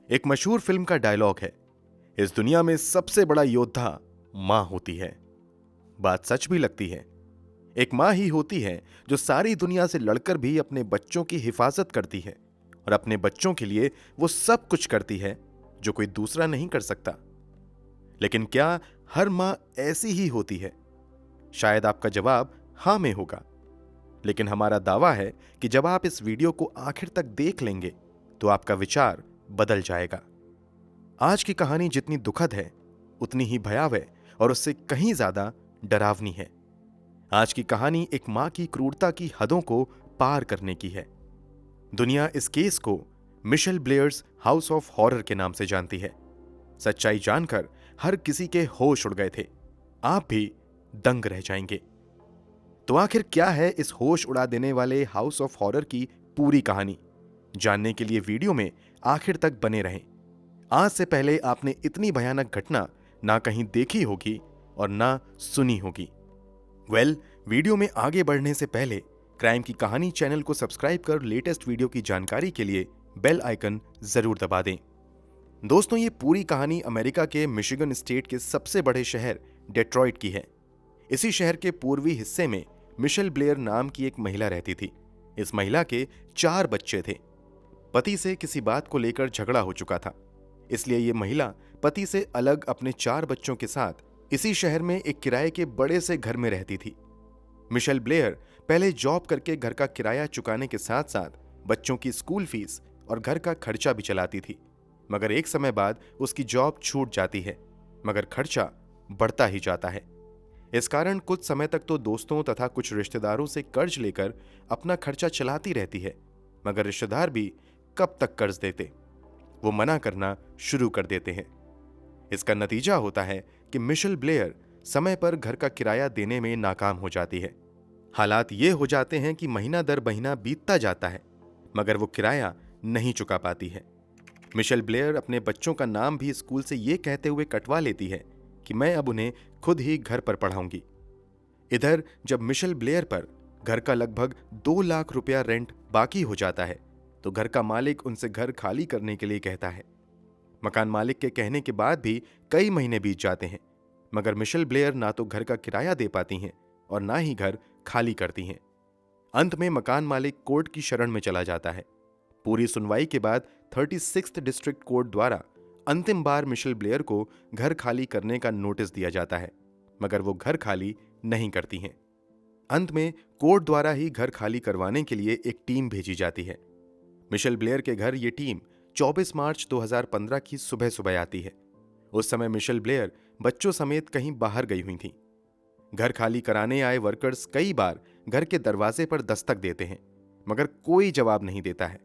एक मशहूर फिल्म का डायलॉग है, इस दुनिया में सबसे बड़ा योद्धा मां होती है। बात सच भी लगती है। एक मां ही होती है जो सारी दुनिया से लड़कर भी अपने बच्चों की हिफाजत करती है और अपने बच्चों के लिए वो सब कुछ करती है जो कोई दूसरा नहीं कर सकता। लेकिन क्या हर मां ऐसी ही होती है? शायद आपका जवाब हां में होगा। लेकिन हमारा दावा है कि जब आप इस वीडियो को आखिर तक देख लेंगे तो आपका विचार बदल जाएगा। आज की कहानी जितनी दुखद है उतनी ही भयावह और उससे कहीं ज्यादा डरावनी है। आज की कहानी एक मां की क्रूरता की हदों को पार करने की है। दुनिया इस केस को मिशेल ब्लेयर्स हाउस ऑफ हॉरर के नाम से जानती है। सच्चाई जानकर हर किसी के होश उड़ गए थे। आप भी दंग रह जाएंगे। तो आखिर क्या है इस होश उड़ा देने वाले हाउस ऑफ हॉरर की पूरी कहानी? जानने के लिए वीडियो में आखिर तक बने रहें। आज से पहले आपने इतनी भयानक घटना ना कहीं देखी होगी और ना सुनी होगी। वीडियो में आगे बढ़ने से पहले क्राइम की कहानी चैनल को सब्सक्राइब कर लेटेस्ट वीडियो की जानकारी के लिए बेल आइकन जरूर दबा दें। दोस्तों, ये पूरी कहानी अमेरिका के मिशिगन स्टेट के सबसे बड़े शहर डेट्रॉइट की है। इसी शहर के पूर्वी हिस्से में मिशेल ब्लेयर नाम की एक महिला रहती थी। इस महिला के 4 बच्चे थे। पति से किसी बात को लेकर झगड़ा हो चुका था, इसलिए ये महिला पति से अलग अपने 4 बच्चों के साथ इसी शहर में एक किराए के बड़े से घर में रहती थी। मिशेल ब्लेयर पहले जॉब करके घर का किराया चुकाने के साथ साथ बच्चों की स्कूल फीस और घर का खर्चा भी चलाती थी। मगर एक समय बाद उसकी जॉब छूट जाती है, मगर खर्चा बढ़ता ही जाता है। इस कारण कुछ समय तक तो दोस्तों तथा कुछ रिश्तेदारों से कर्ज लेकर अपना खर्चा चलाती रहती है, मगर रिश्तेदार भी कब तक कर्ज देते, वो मना करना शुरू कर देते हैं। इसका नतीजा होता है कि मिशेल ब्लेयर समय पर घर का किराया देने में नाकाम हो जाती है। हालात ये हो जाते हैं कि महीना दर महीना बीतता जाता है, मगर वो किराया नहीं चुका पाती है। मिशेल ब्लेयर अपने बच्चों का नाम भी स्कूल से ये कहते हुए कटवा लेती है कि मैं अब उन्हें खुद ही घर पर पढ़ाऊंगी। इधर जब मिशेल ब्लेयर पर घर का लगभग 2 लाख रुपया रेंट बाकी हो जाता है तो घर का मालिक उनसे घर खाली करने के लिए कहता है। मकान मालिक के कहने के बाद भी कई महीने बीत जाते हैं, मगर मिशेल ब्लेयर ना तो घर का किराया दे पाती हैं और ना ही घर खाली करती हैं। अंत में मकान मालिक कोर्ट की शरण में चला जाता है। पूरी सुनवाई के बाद 36th डिस्ट्रिक्ट कोर्ट द्वारा अंतिम बार मिशेल ब्लेयर को घर खाली करने का नोटिस दिया जाता है, मगर वो घर खाली नहीं करती हैं। अंत में कोर्ट द्वारा ही घर खाली करवाने के लिए एक टीम भेजी जाती है। मिशेल ब्लेयर के घर ये टीम 24 मार्च 2015 की सुबह सुबह आती है। उस समय मिशेल ब्लेयर बच्चों समेत कहीं बाहर गई हुई थी। घर खाली कराने आए वर्कर्स कई बार घर के दरवाजे पर दस्तक देते हैं, मगर कोई जवाब नहीं देता है।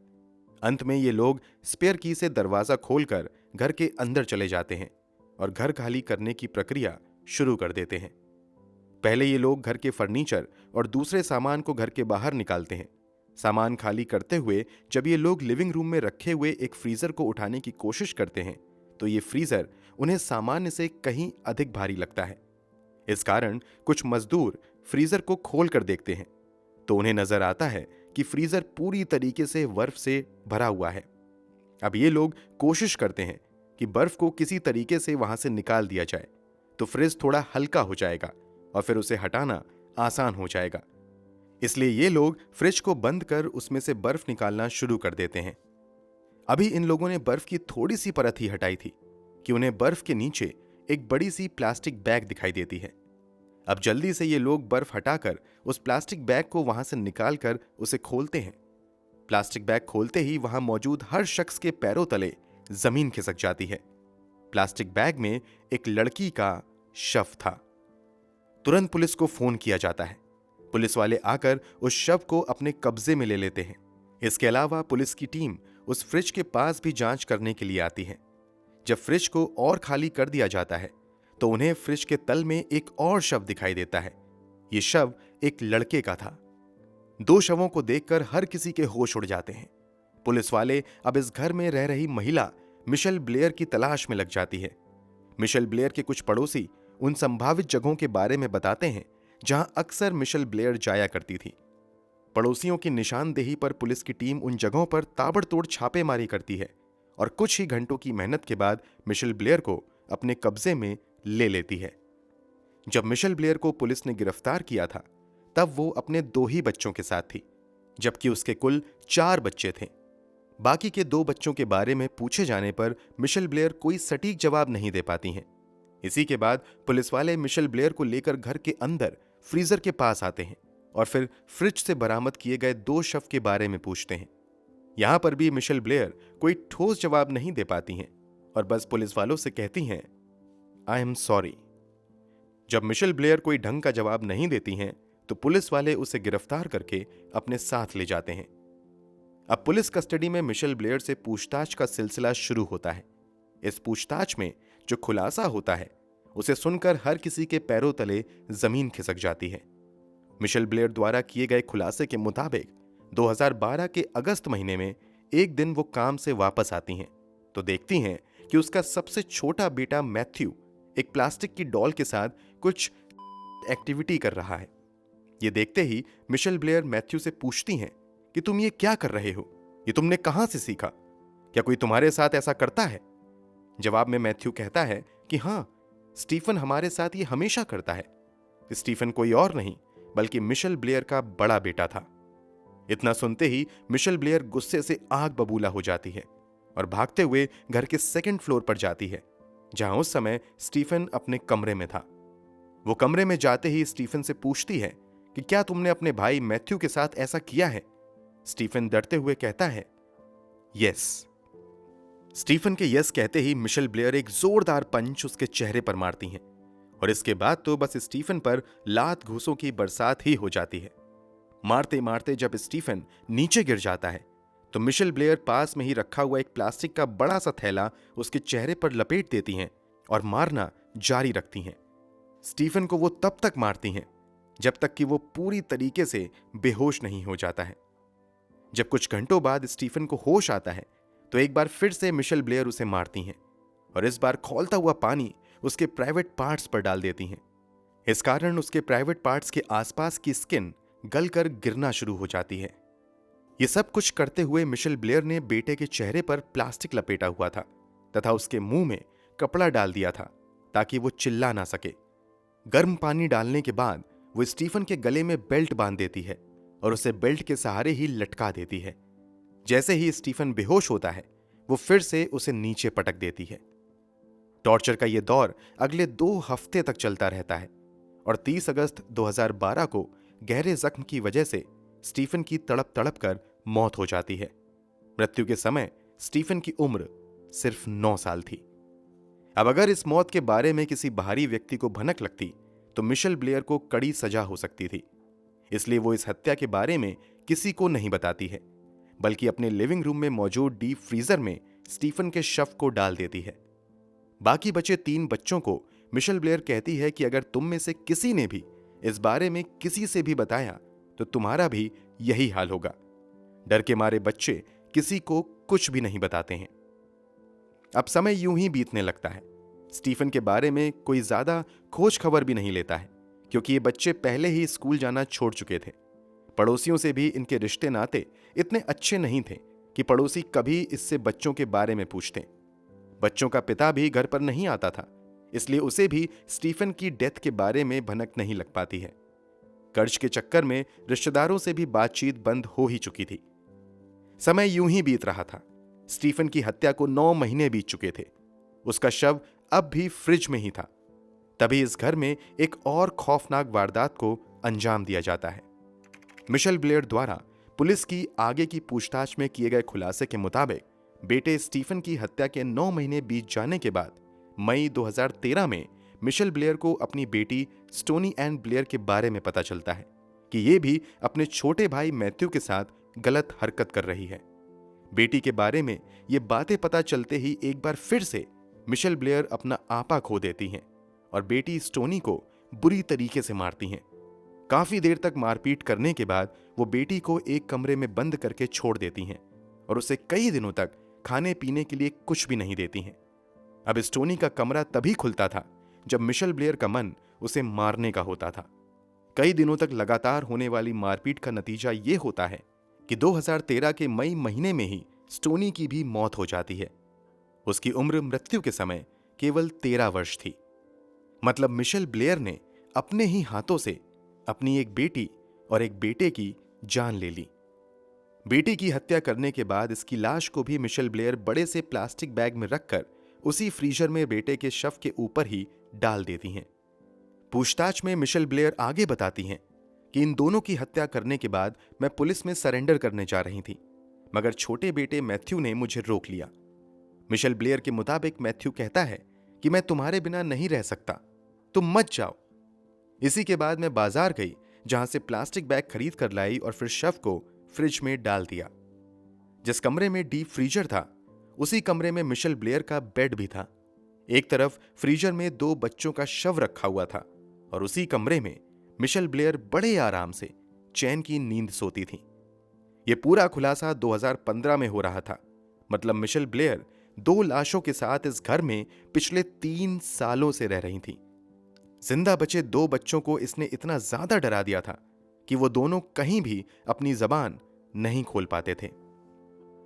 अंत में ये लोग स्पेयर की से दरवाजा खोलकर घर के अंदर चले जाते हैं और घर खाली करने की प्रक्रिया शुरू कर देते हैं। पहले ये लोग घर के फर्नीचर और दूसरे सामान को घर के बाहर निकालते हैं। सामान खाली करते हुए जब ये लोग लिविंग रूम में रखे हुए एक फ्रीजर को उठाने की कोशिश करते हैं तो ये फ्रीजर उन्हें सामान्य से कहीं अधिक भारी लगता है। इस कारण कुछ मजदूर फ्रीजर को खोल कर देखते हैं तो उन्हें नजर आता है कि फ्रीजर पूरी तरीके से बर्फ से भरा हुआ है। अब ये लोग कोशिश करते हैं कि बर्फ को किसी तरीके से वहां से निकाल दिया जाए तो फ्रिज थोड़ा हल्का हो जाएगा और फिर उसे हटाना आसान हो जाएगा। इसलिए ये लोग फ्रिज को बंद कर उसमें से बर्फ निकालना शुरू कर देते हैं। अभी इन लोगों ने बर्फ की थोड़ी सी परत ही हटाई थी कि उन्हें बर्फ के नीचे एक बड़ी सी प्लास्टिक बैग दिखाई देती है। अब जल्दी से ये लोग बर्फ हटाकर उस प्लास्टिक बैग को वहां से निकालकर उसे खोलते हैं। प्लास्टिक बैग खोलते ही वहां मौजूद हर शख्स के पैरों तले जमीन खिसक जाती है। प्लास्टिक बैग में एक लड़की का शव था। तुरंत पुलिस को फोन किया जाता है। पुलिस वाले आकर उस शव को अपने कब्जे में ले लेते हैं। इसके अलावा पुलिस की टीम उस फ्रिज के पास भी जांच करने के लिए आती है। जब फ्रिज को और खाली कर दिया जाता है तो उन्हें फ्रिज के तल में एक और शव दिखाई देता है। यह शव एक लड़के का था। 2 शवों को देखकर हर किसी के होश उड़ जाते हैं। पुलिस वाले अब इस घर में रह रही महिला मिशेल ब्लेयर की तलाश में लग जाती है। मिशेल ब्लेयर के कुछ पड़ोसी उन संभावित जगहों के बारे में बताते हैं जहां अक्सर मिशेल ब्लेयर जाया करती थी। पड़ोसियों की निशानदेही पर पुलिस की टीम उन जगहों पर ताबड़तोड़ छापेमारी करती है और कुछ ही घंटों की मेहनत के बाद मिशेल ब्लेयर को अपने कब्जे में ले लेती है। जब मिशेल ब्लेयर को पुलिस ने गिरफ्तार किया था तब वो अपने 2 ही बच्चों के साथ थी, जबकि उसके कुल 4 बच्चे थे। बाकी के 2 बच्चों के बारे में पूछे जाने पर मिशेल ब्लेयर कोई सटीक जवाब नहीं दे पाती हैं। इसी के बाद पुलिस वाले मिशेल ब्लेयर को लेकर घर के अंदर फ्रीजर के पास आते हैं और फिर फ्रिज से बरामद किए गए 2 शव के बारे में पूछते हैं। यहां पर भी मिशेल ब्लेयर कोई ठोस जवाब नहीं दे पाती हैं और बस पुलिस वालों से कहती हैं, आई एम सॉरी। जब मिशेल ब्लेयर कोई ढंग का जवाब नहीं देती हैं तो पुलिस वाले उसे गिरफ्तार करके अपने साथ ले जाते हैं। अब पुलिस कस्टडी में मिशेल ब्लेयर से पूछताछ का सिलसिला शुरू होता है। इस पूछताछ में जो खुलासा होता है उसे सुनकर हर किसी के पैरों तले जमीन खिसक जाती है। मिशेल ब्लेयर द्वारा किए गए खुलासे के मुताबिक 2012 के अगस्त महीने में एक दिन वो काम से वापस आती हैं तो देखती हैं कि उसका सबसे छोटा बेटा मैथ्यू एक प्लास्टिक की डॉल के साथ कुछ एक्टिविटी कर रहा है। ये देखते ही मिशेल ब्लेयर मैथ्यू से पूछती हैं कि तुम ये क्या कर रहे हो, ये तुमने कहां से सीखा, क्या कोई तुम्हारे साथ ऐसा करता है? जवाब में मैथ्यू कहता है कि हां, स्टीफन हमारे साथ ये हमेशा करता है। स्टीफन कोई और नहीं बल्कि मिशेल ब्लेयर का बड़ा बेटा था। इतना सुनते ही मिशेल ब्लेयर गुस्से से आग बबूला हो जाती है और भागते हुए घर के 2nd फ्लोर पर जाती है, जहां उस समय स्टीफन अपने कमरे में था। वो कमरे में जाते ही स्टीफन से पूछती है कि क्या तुमने अपने भाई मैथ्यू के साथ ऐसा किया है? स्टीफन डरते हुए कहता है, यस। स्टीफन के यस कहते ही मिशेल ब्लेयर एक जोरदार पंच उसके चेहरे पर मारती हैं और इसके बाद तो बस स्टीफन पर लात घूंसों की बरसात ही हो जाती है। मारते मारते जब स्टीफन नीचे गिर जाता है तो मिशेल ब्लेयर पास में ही रखा हुआ एक प्लास्टिक का बड़ा सा थैला उसके चेहरे पर लपेट देती हैं और मारना जारी रखती हैं। स्टीफन को वो तब तक मारती हैं जब तक कि वो पूरी तरीके से बेहोश नहीं हो जाता है। जब कुछ घंटों बाद स्टीफन को होश आता है तो एक बार फिर से मिशेल ब्लेयर उसे मारती हैं और इस बार खौलता हुआ पानी उसके प्राइवेट पार्ट्स पर डाल देती हैं। इस कारण उसके प्राइवेट पार्ट्स के आसपास की स्किन गलकर गिरना शुरू हो जाती है। ये सब कुछ करते हुए मिशेल ब्लेयर ने बेटे के चेहरे पर प्लास्टिक लपेटा हुआ था तथा उसके मुंह में कपड़ा डाल दिया था ताकि वो चिल्ला ना सके। गर्म पानी डालने के बाद वो स्टीफन के गले में बेल्ट बांध देती है और उसे बेल्ट के सहारे ही लटका देती है। जैसे ही स्टीफन बेहोश होता है वो फिर से उसे नीचे पटक देती है। टॉर्चर का यह दौर अगले 2 हफ्ते तक चलता रहता है और 30 अगस्त 2012 को गहरे जख्म की वजह से स्टीफन की तड़प तड़प कर मौत हो जाती है। मृत्यु के समय स्टीफन की उम्र सिर्फ 9 साल थी। अब अगर इस मौत के बारे में किसी बाहरी व्यक्ति को भनक लगती तो मिशेल ब्लेयर को कड़ी सजा हो सकती थी। इसलिए वो इस हत्या के बारे में किसी को नहीं बताती है, बल्कि अपने लिविंग रूम में मौजूद डीप फ्रीजर में स्टीफन के शव को डाल देती है। बाकी बचे 3 बच्चों को मिशेल ब्लेयर कहती है कि अगर तुम में से किसी ने भी इस बारे में किसी से भी बताया तो तुम्हारा भी यही हाल होगा। डर के मारे बच्चे किसी को कुछ भी नहीं बताते हैं। अब समय यूं ही बीतने लगता है। स्टीफन के बारे में कोई ज्यादा खोज खबर भी नहीं लेता है क्योंकि ये बच्चे पहले ही स्कूल जाना छोड़ चुके थे। पड़ोसियों से भी इनके रिश्ते नाते इतने अच्छे नहीं थे कि पड़ोसी कभी इससे बच्चों के बारे में पूछते। बच्चों का पिता भी घर पर नहीं आता था, इसलिए उसे भी स्टीफन की डेथ के बारे में भनक नहीं लग पाती है। कर्ज के चक्कर में रिश्तेदारों से भी बातचीत बंद हो ही चुकी थी। समय यूं ही बीत रहा था। स्टीफन की हत्या को 9 महीने बीत चुके थे। उसका शव अब भी फ्रिज में ही था। तभी इस घर में एक और खौफनाक वारदात को अंजाम दिया जाता है। मिशेल ब्लेयर द्वारा पुलिस की आगे की पूछताछ में किए गए खुलासे के मुताबिक बेटे स्टीफन की हत्या के 9 महीने बीत जाने के बाद मई 2013 में मिशेल ब्लेयर को अपनी बेटी स्टोनी एन ब्लेयर के बारे में पता चलता है कि ये भी अपने छोटे भाई मैथ्यू के साथ गलत हरकत कर रही है। बेटी के बारे में ये बातें पता चलते ही एक बार फिर से मिशेल ब्लेयर अपना आपा खो देती हैं और बेटी स्टोनी को बुरी तरीके से मारती हैं। काफी देर तक मारपीट करने के बाद वो बेटी को एक कमरे में बंद करके छोड़ देती हैं और उसे कई दिनों तक खाने पीने के लिए कुछ भी नहीं देती हैं। अब स्टोनी का कमरा तभी खुलता था जब मिशेल ब्लेयर का मन उसे मारने का होता था। कई दिनों तक लगातार होने वाली मारपीट का नतीजा ये होता है कि 2013 के मई महीने में ही स्टोनी की भी मौत हो जाती है उसकी उम्र मृत्यु के समय केवल 13 वर्ष थी। मतलब मिशेल ब्लेयर ने अपने ही हाथों से अपनी एक बेटी और एक बेटे की जान ले ली। बेटी की हत्या करने के बाद इसकी लाश को भी मिशेल ब्लेयर बड़े से प्लास्टिक बैग में रखकर उसी फ्रीजर में बेटे के शव के ऊपर ही डाल देती हैं। पूछताछ में मिशेल ब्लेयर आगे बताती हैं कि इन दोनों की हत्या करने के बाद मैं पुलिस में सरेंडर करने जा रही थी, मगर छोटे बेटे मैथ्यू ने मुझे रोक लिया। मिशेल ब्लेयर के मुताबिक मैथ्यू कहता है कि मैं तुम्हारे बिना नहीं रह सकता, तुम मत जाओ। इसी के बाद मैं बाजार गई, जहां से प्लास्टिक बैग खरीद कर लाई और फिर शव को फ्रिज में डाल दिया। जिस कमरे में डीप फ्रीजर था, उसी कमरे में मिशेल ब्लेयर का बेड भी था। एक तरफ फ्रीजर में 2 बच्चों का शव रखा हुआ था और उसी कमरे में मिशेल ब्लेयर बड़े आराम से चैन की नींद सोती थी। यह पूरा खुलासा 2015 में हो रहा था। मतलब मिशेल ब्लेयर 2 लाशों के साथ इस घर में पिछले 3 सालों से रह रही थी। जिंदा बचे 2 बच्चों को इसने इतना ज्यादा डरा दिया था कि वो दोनों कहीं भी अपनी जबान नहीं खोल पाते थे।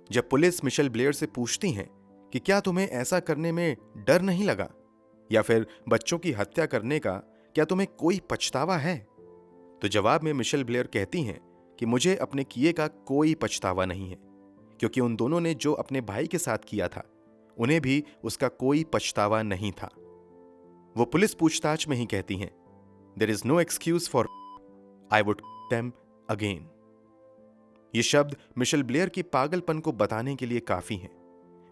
जब पुलिस मिशेल ब्लेयर से पूछती है कि क्या तुम्हें ऐसा करने में डर नहीं लगा, या फिर बच्चों की हत्या करने का क्या तुम्हें कोई पछतावा है, तो जवाब में मिशेल ब्लेयर कहती हैं कि मुझे अपने किए का कोई पछतावा नहीं है, क्योंकि उन दोनों ने जो अपने भाई के साथ किया था उन्हें भी उसका कोई पछतावा नहीं था। वो पुलिस पूछताछ में ही कहती हैं, there is no excuse for I would them again. ये शब्द मिशेल ब्लेयर की पागलपन को बताने के लिए काफी हैं।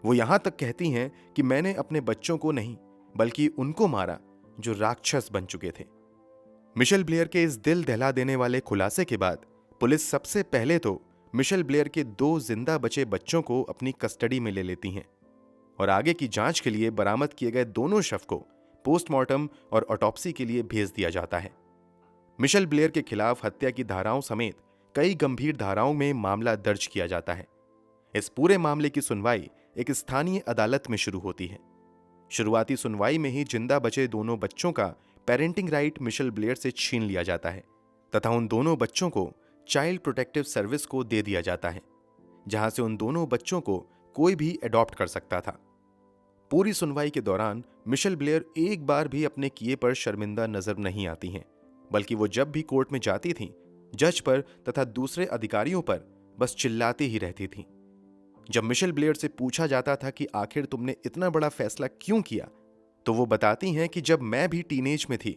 वो यहां तक कहती हैं कि मैंने अपने बच्चों को नहीं बल्कि उनको मारा जो राक्षस बन चुके थे। मिशेल ब्लेयर के इस दिल दहला देने वाले खुलासे के बाद पुलिस सबसे पहले तो मिशेल ब्लेयर के 2 जिंदा बचे बच्चों को अपनी कस्टडी में ले लेती हैं और आगे की जांच के लिए बरामद किए गए दोनों शव को पोस्टमार्टम और ऑटोप्सी के लिए भेज दिया जाता है। मिशेल ब्लेयर के खिलाफ हत्या की धाराओं समेत कई गंभीर धाराओं में मामला दर्ज किया जाता है। इस पूरे मामले की सुनवाई एक स्थानीय अदालत में शुरू होती है। शुरुआती सुनवाई में ही जिंदा बचे दोनों बच्चों का पेरेंटिंग राइट मिशेल ब्लेयर से छीन लिया जाता है तथा उन दोनों बच्चों को चाइल्ड प्रोटेक्टिव सर्विस को दे दिया जाता है, जहां से उन दोनों बच्चों को कोई भी अडॉप्ट कर सकता था। पूरी सुनवाई के दौरान मिशेल ब्लेयर एक बार भी अपने किए पर शर्मिंदा नजर नहीं आती हैं, बल्कि वो जब भी कोर्ट में जाती थीं, जज पर तथा दूसरे अधिकारियों पर बस चिल्लाती ही रहती थीं। जब मिशेल ब्लेयर से पूछा जाता था कि आखिर तुमने इतना बड़ा फैसला क्यों किया, तो वो बताती हैं कि जब मैं भी टीनेज में थी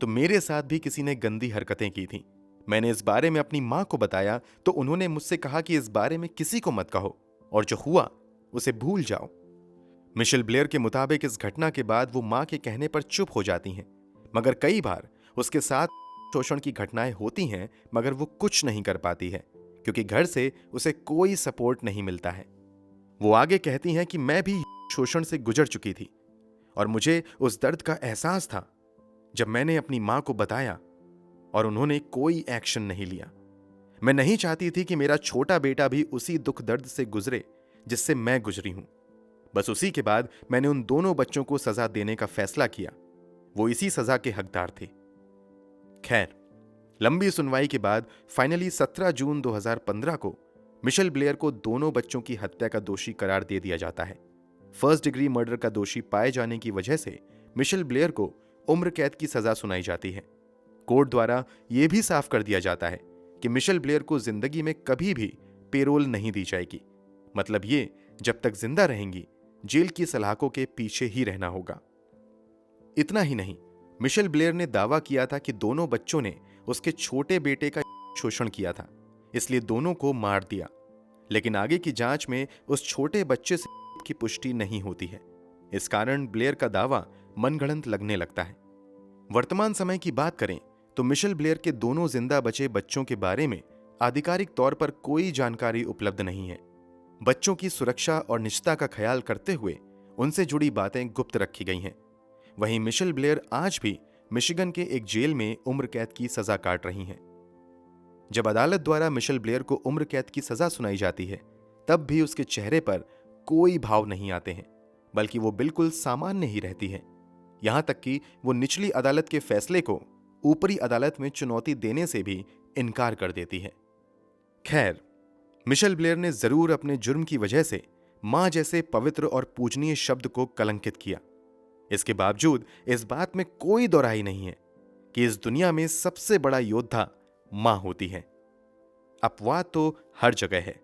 तो मेरे साथ भी किसी ने गंदी हरकतें की थीं। मैंने इस बारे में अपनी मां को बताया तो उन्होंने मुझसे कहा कि इस बारे में किसी को मत कहो और जो हुआ उसे भूल जाओ। मिशेल ब्लेयर के मुताबिक इस घटना के बाद वो मां के कहने पर चुप हो जाती हैं, मगर कई बार उसके साथ शोषण की घटनाएं होती हैं, मगर वो कुछ नहीं कर पाती है क्योंकि घर से उसे कोई सपोर्ट नहीं मिलता है। वो आगे कहती हैं कि मैं भी शोषण से गुजर चुकी थी और मुझे उस दर्द का एहसास था जब मैंने अपनी मां को बताया और उन्होंने कोई एक्शन नहीं लिया। मैं नहीं चाहती थी कि मेरा छोटा बेटा भी उसी दुख दर्द से गुजरे जिससे मैं गुजरी हूं। बस उसी के बाद मैंने उन दोनों बच्चों को सजा देने का फैसला किया। वो इसी सजा के हकदार थे। खैर, लंबी सुनवाई के बाद फाइनली 17 जून 2015 को मिशेल ब्लेयर को दोनों बच्चों की हत्या का दोषी करार दे दिया जाता है। फर्स्ट डिग्री मर्डर का दोषी पाए जाने की वजह से मिशेल ब्लेयर को उम्र कैद की सजा सुनाई जाती है। कोर्ट द्वारा यह भी साफ कर दिया जाता है कि मिशेल ब्लेयर को जिंदगी में कभी भी पेरोल नहीं दी जाएगी। मतलब ये, जब तक जिंदा रहेंगी जेल की सलाखों के पीछे ही रहना होगा। इतना ही नहीं, मिशेल ब्लेयर ने दावा किया था कि दोनों बच्चों ने उसके छोटे बेटे का शोषण किया था, इसलिए दोनों को मार दिया। लेकिन आगे की जांच में उस छोटे बच्चे से की पुष्टि नहीं होती है। इस कारण ब्लेयर का दावा मनगढ़ंत लगने लगता है। वर्तमान समय की बात करें तो मिशेल ब्लेयर के दोनों जिंदा बचे बच्चों के बारे में आधिकारिक तौर पर कोई जानकारी उपलब्ध नहीं है। बच्चों की सुरक्षा और निजता का ख्याल करते हुए उनसे जुड़ी बातें गुप्त रखी गई हैं। वहीं मिशेल ब्लेयर आज भी मिशिगन के एक जेल में उम्र कैद की सजा काट रही हैं। जब अदालत द्वारा मिशेल ब्लेयर को उम्र कैद की सजा सुनाई जाती है, तब भी उसके चेहरे पर कोई भाव नहीं आते हैं, बल्कि वो बिल्कुल सामान्य ही रहती है। यहां तक कि वो निचली अदालत के फैसले को ऊपरी अदालत में चुनौती देने से भी इनकार कर देती है। खैर, मिशेल ब्लेयर ने जरूर अपने जुर्म की वजह से मां जैसे पवित्र और पूजनीय शब्द को कलंकित किया। इसके बावजूद इस बात में कोई दोहराई नहीं है कि इस दुनिया में सबसे बड़ा योद्धा मां होती है। अपवाद तो हर जगह है।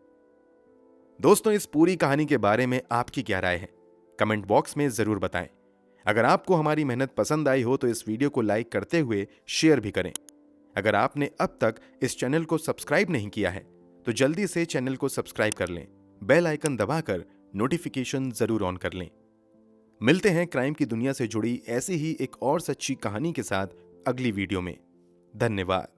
दोस्तों, इस पूरी कहानी के बारे में आपकी क्या राय है? कमेंट बॉक्स में जरूर बताएं। अगर आपको हमारी मेहनत पसंद आई हो तो इस वीडियो को लाइक करते हुए शेयर भी करें। अगर आपने अब तक इस चैनल को सब्सक्राइब नहीं किया है तो जल्दी से चैनल को सब्सक्राइब कर लें, बेल आइकन दबाकर नोटिफिकेशन जरूर ऑन कर लें। मिलते हैं क्राइम की दुनिया से जुड़ी ऐसी ही एक और सच्ची कहानी के साथ अगली वीडियो में। धन्यवाद।